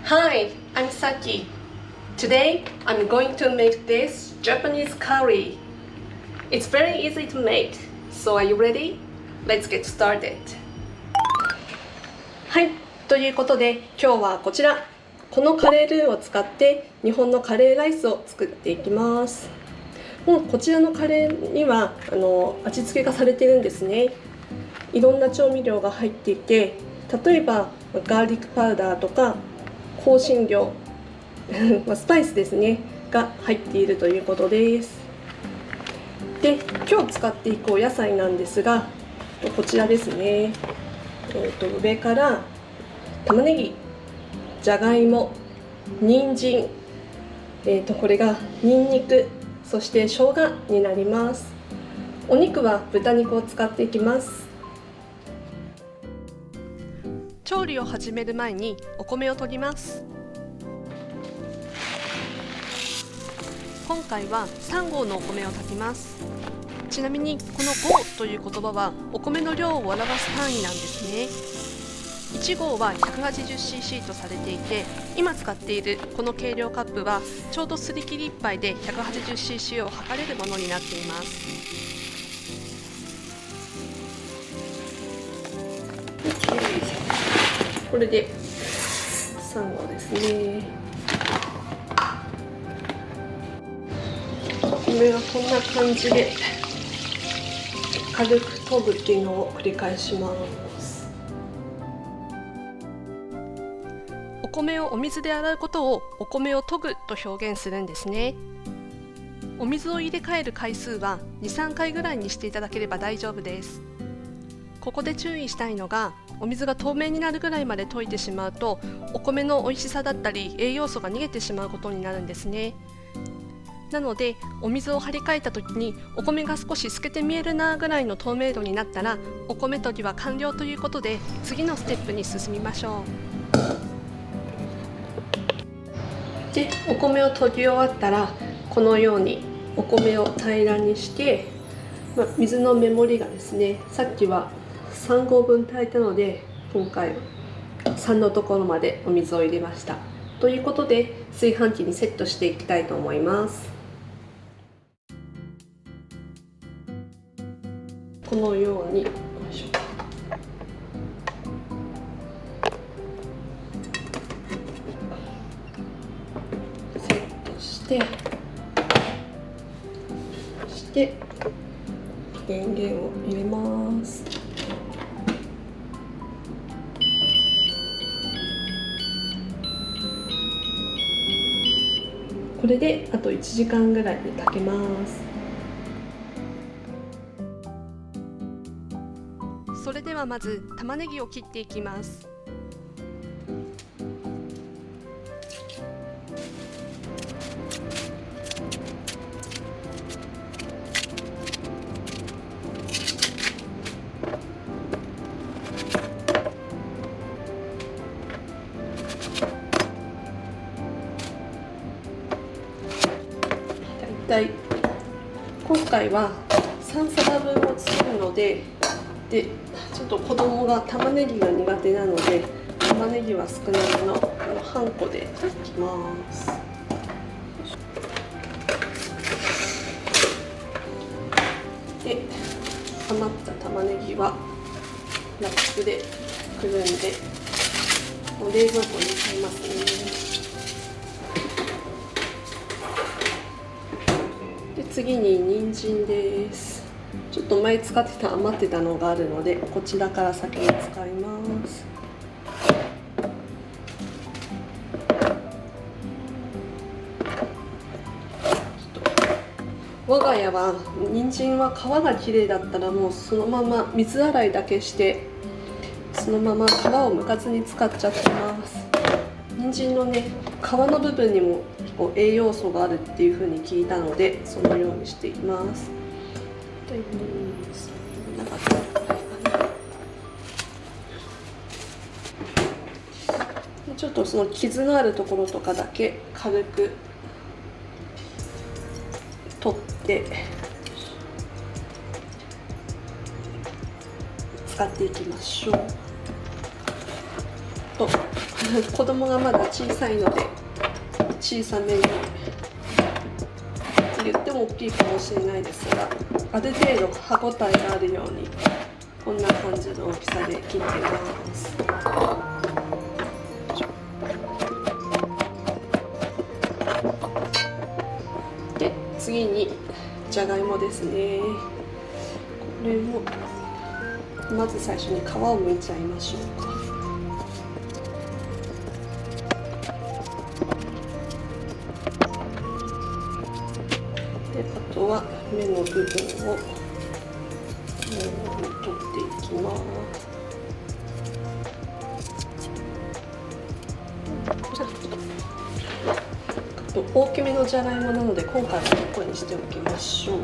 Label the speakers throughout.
Speaker 1: Hi, I'm Saki. Today, I'm going to make this Japanese curry. It's very easy to make, so are you ready? Let's get started. はい、ということで今日はこのカレールーを使って日本のカレーライスを作っていきます。もうこちらのカレーには味付けがされてるんですね。いろんな調味料が入っていて、例えばガーリックパウダーとか香辛料スパイスですねが入っているということです。で、今日使っていくお野菜なんですがこちらですね。上から玉ねぎ、じゃがいも、人参、これがにんにく、そして生姜になります。お肉は豚肉を使っていきます。調理を始める前にお米を研ぎます。今回は3合のお米を炊きます。ちなみにこの合という言葉はお米の量を表す単位なんですね。1合は 180cc とされていて、今使っているこの計量カップはちょうどすり切り1杯で 180cc を測れるものになっています。これで3合ですね。米はこんな感じで軽く研ぐっていうのを繰り返します。お米をお水で洗うことをお米を研ぐと表現するんですね。お水を入れ替える回数は 2,3 回ぐらいにしていただければ大丈夫です。ここで注意したいのが、お水が透明になるぐらいまで溶いてしまうとお米の美味しさだったり栄養素が逃げてしまうことになるんですね。なのでお水を張り替えた時にお米が少し透けて見えるなぐらいの透明度になったらお米研ぎは完了ということで、次のステップに進みましょう。で、お米を研ぎ終わったらこのようにお米を平らにして、水の目盛りがですね、さっきは3合分炊いたので今回は3のところまでお水を入れました。ということで炊飯器にセットしていきたいと思います。このようにセットして、そして電源を入れます。これであと1時間ぐらいで炊けます。それではまず玉ねぎを切っていきます。だいたい今回は3皿分を作るので、ちょっと子供が玉ねぎが苦手なので玉ねぎは少なめの半個でいきます。で、余った玉ねぎはラップでくるんで冷蔵庫に入れますね。で、次に人参です。ちょっと前使ってた余ってたのがあるのでこちらから先に使います。我が家は人参は皮がきれいだったらもうそのまま水洗いだけしてそのまま皮を剥かずに使っちゃってます。人参のね、皮の部分にも栄養素があるっていう風に聞いたのでそのようにしています。ちょっとその傷のあるところとかだけ軽く取って使っていきましょう。と、は子供がまだ小さいので小さめに、言っても大きいかもしれないですが、ある程度歯ごたえがあるようにこんな感じの大きさで切ってます。で、次にじゃがいもですね。これもまず最初に皮を剥いちゃいましょうか。で、あとは芽の部分を取っていきます。大きめのじゃがいもなので今回は1個にしておきましょう。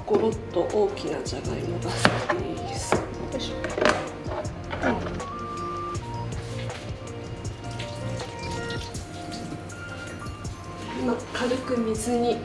Speaker 1: ゴロッと大きなじゃがいもが好きです。よいしょ。今軽く水に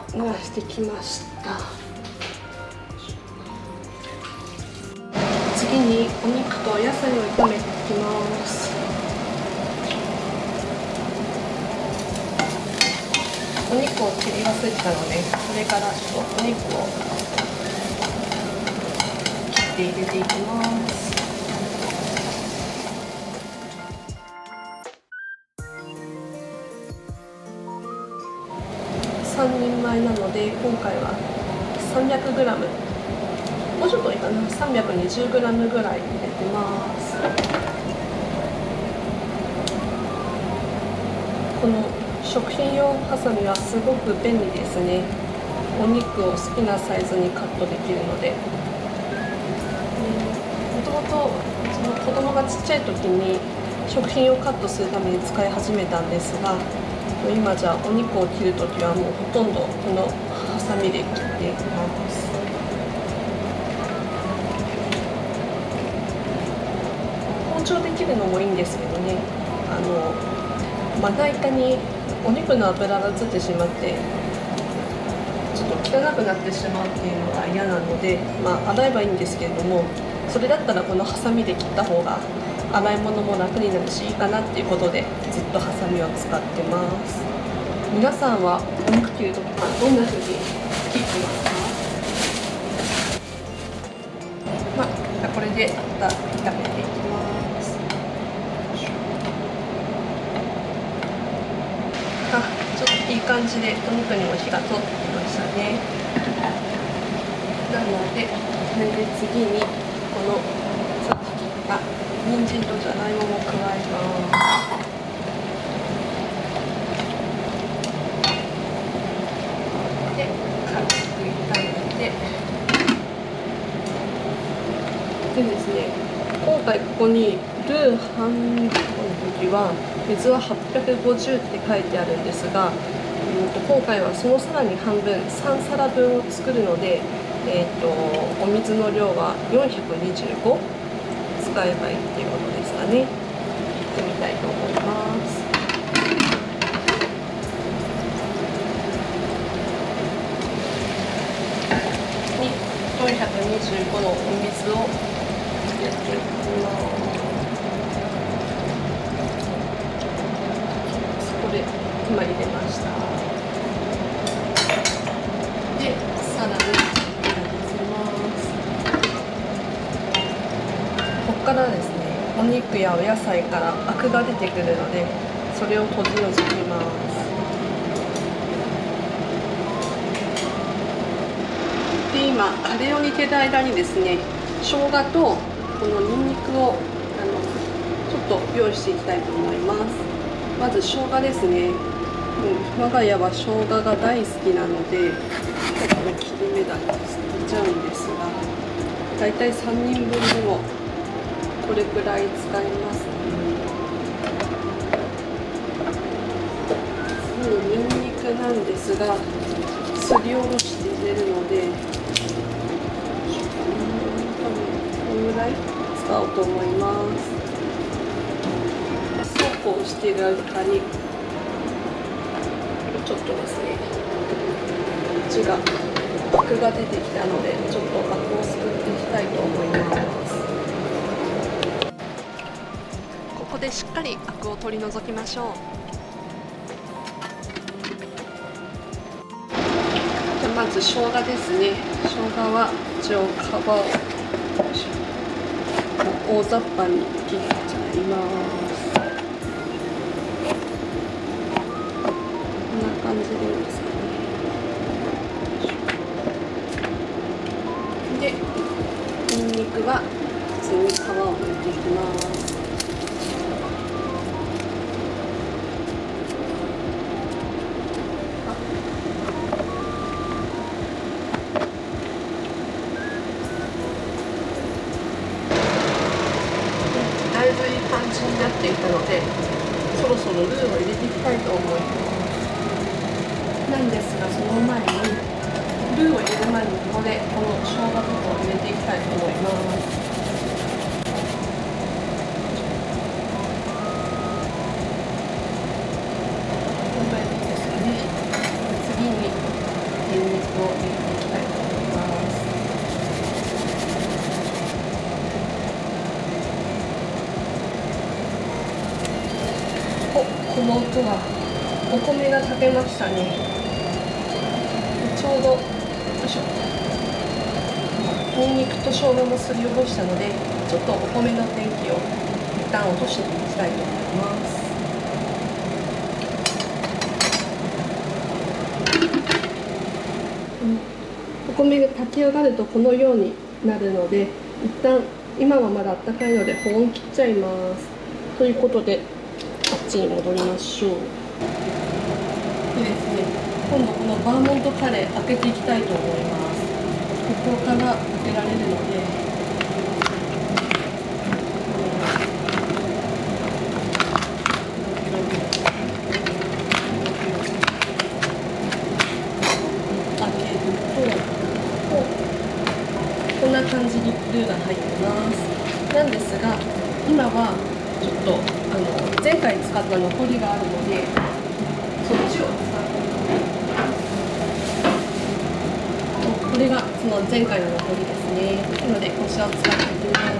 Speaker 1: 濡らしてきました。次にお肉とお野菜を炒めていきます。お肉を切り忘れてたので、それからちょっとお肉を切って入れていきます。3人前なので今回は 300g、 もうちょっといいかな、320g ぐらい入れてます。この食品用ハサミはすごく便利ですね。お肉を好きなサイズにカットできるので、もともと子供がちっちゃい時に食品をカットするために使い始めたんですが、今じゃお肉を切るときはもうほとんどこのハサミで切っていきます。包丁で切るのもいいんですけどね、まな板にお肉の脂がついてしまってちょっと汚くなってしまうっていうのが嫌なので、洗えばいいんですけれども、それだったらこのハサミで切った方が洗い物も楽になるしいいかなっていうことでずっとハサミを使ってます。皆さんはお肉切るときはどんな風に切ってますか？これでまた炒めていきます。ちょっといい感じでお肉にも火が通ってきましたね。なので、次にこのさっき切った人参とじゃがいもも加えます。で、軽く炒めて、でですね、今回ここにルー半分の時は水は850って書いてあるんですが、今回はそのさらに半分3皿分を作るので、お水の量は425使えばいいっていうことですかね。いってみたいと思います。に425のお水を入れていきます。これ今入れました。で、さらにここからですね、お肉やお野菜からアクが出てくるので、それを取り除きます。で、今カレーを煮てる間にですね、生姜とこのニンニクをちょっと用意していきたいと思います。まず生姜ですね。我が家は生姜が大好きなので、結構切り目だけ入れちゃうんですが、だいたい3人分でもこれくらい使いますね。次にニンニクなんですが、すりおろして入れるので、このぐらい使おうと思います。そうこうしている間にちょっとですね、こっちがアクが出てきたので、ちょっとアクをすくっていきたいと思います。こここでしっかりアクを取り除きましょう。じゃあまず生姜ですね。生姜は一応皮を大雑把に切っちゃいます。こんな感じでいいですかね。で、ニンニクは普通に皮をむいていきます。だいぶいい感じになってきたので、そろそろルーを入れていきたいと思います。なんですが、その前にルーを入れる前にここでこの生姜とかを入れていきたいと思います。こんなにですね。次にニンニクを入れていきたいと思います。この音はお米が炊けましたね。ちょうどよいしょ、ニンニクと生姜もすりおろしたので、ちょっとお米の天気を一旦落としていきたいと思います。お米が炊き上がるとこのようになるので、一旦今はまだ温かいので保温切っちゃいます。ということであっちに戻りましょう。でですね、今度このバーモントカレー開けていきたいと思います。ここから開けられるので、開けるとこんな感じにルーが入ってます。なんですが、今はちょっと前回使った残りがあるので、そっちを使って、これがその前回の残りですね。なのでこちらを使っていきます。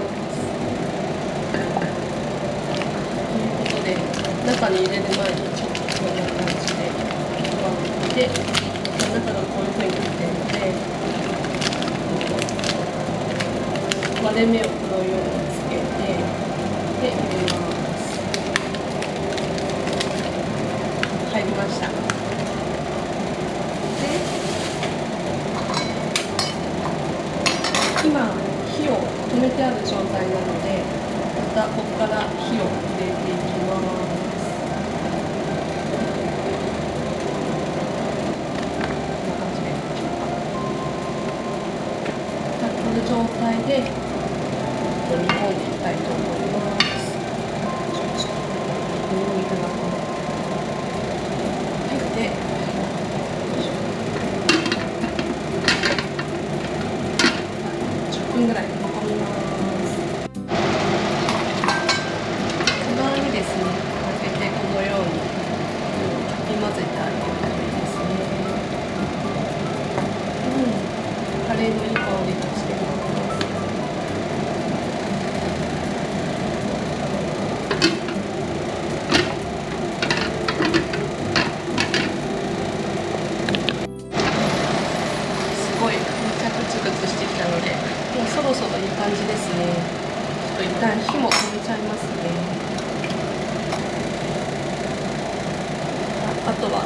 Speaker 1: ということで、中に入れる前にちょっとこんな感じで割って、中がこういう風になっているので、割れ目をこのようにつけて、で入れます。入りました。で、今火を止めてある状態なので、またここから火を入れていきます。こんな感じでしょうか。この状態で煮込んでいきたいと思います。ニンニクが入って、10分ぐらい煮込みます。隣にですね、開けてこのようにかき混ぜてあげるといいですね。カレーのいい香りがしています。してきたので、もうそろそろいい感じですね。ちょっと一旦火も止めちゃいますね。あとは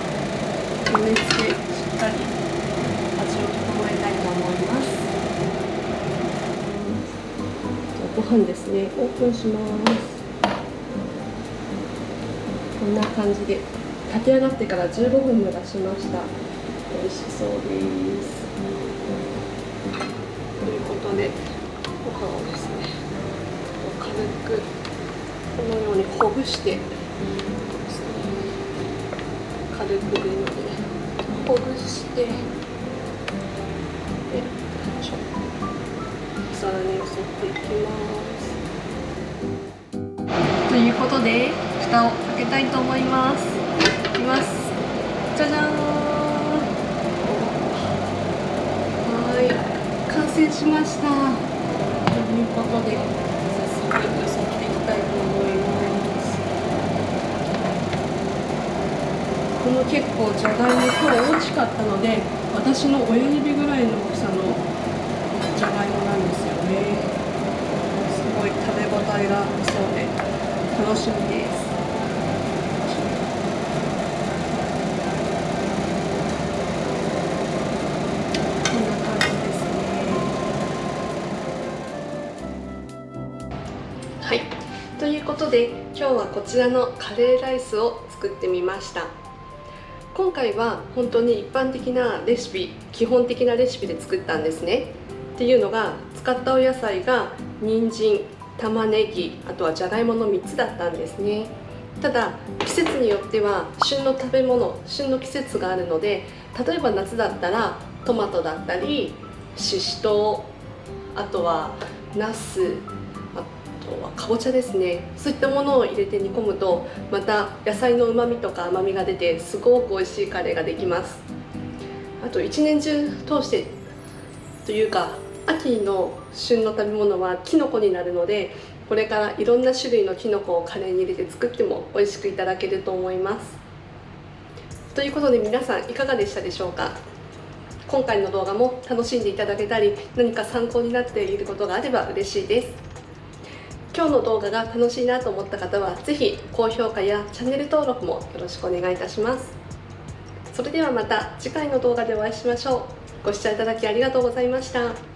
Speaker 1: 余熱でしっかり味を整えたいと思います。じゃあご飯ですね、オープンします。こんな感じで炊き上がってから15分も経ちました。美味しそうです。ということで、ご飯をですね、軽くこのようにほぐしてですね、軽くでいいのでほぐして、で、お皿によそっていきます。ということで、蓋を開けたいと思います。いきます。じゃじゃーん。完成しました。ということで、早速よそっていきたいと思います。結構じゃがいも今日大きかったので、私の親指ぐらいの大きさのじゃがいもなんですよね。すごい食べ応えがありそうで楽しみです。こんな感じですね。はい、ということで今日はこちらのカレーライスを作ってみました。今回は本当に一般的なレシピ、基本的なレシピで作ったんですね。っていうのが、使ったお野菜が人参、玉ねぎ、あとはじゃがいもの3つだったんですね。ただ季節によっては旬の食べ物、旬の季節があるので、例えば夏だったらトマトだったりししとう、あとはナス、あとはかぼちゃですね。そういったものを入れて煮込むと、また野菜のうまみとか甘みが出て、すごく美味しいカレーができます。あと一年中通してというか、秋の旬の食べ物はキノコになるので、これからいろんな種類のキノコをカレーに入れて作っても美味しくいただけると思います。ということで皆さんいかがでしたでしょうか。今回の動画も楽しんでいただけたり、何か参考になっていることがあれば嬉しいです。今日の動画が楽しいなと思った方は、ぜひ高評価やチャンネル登録もよろしくお願いいたします。それではまた次回の動画でお会いしましょう。ご視聴いただきありがとうございました。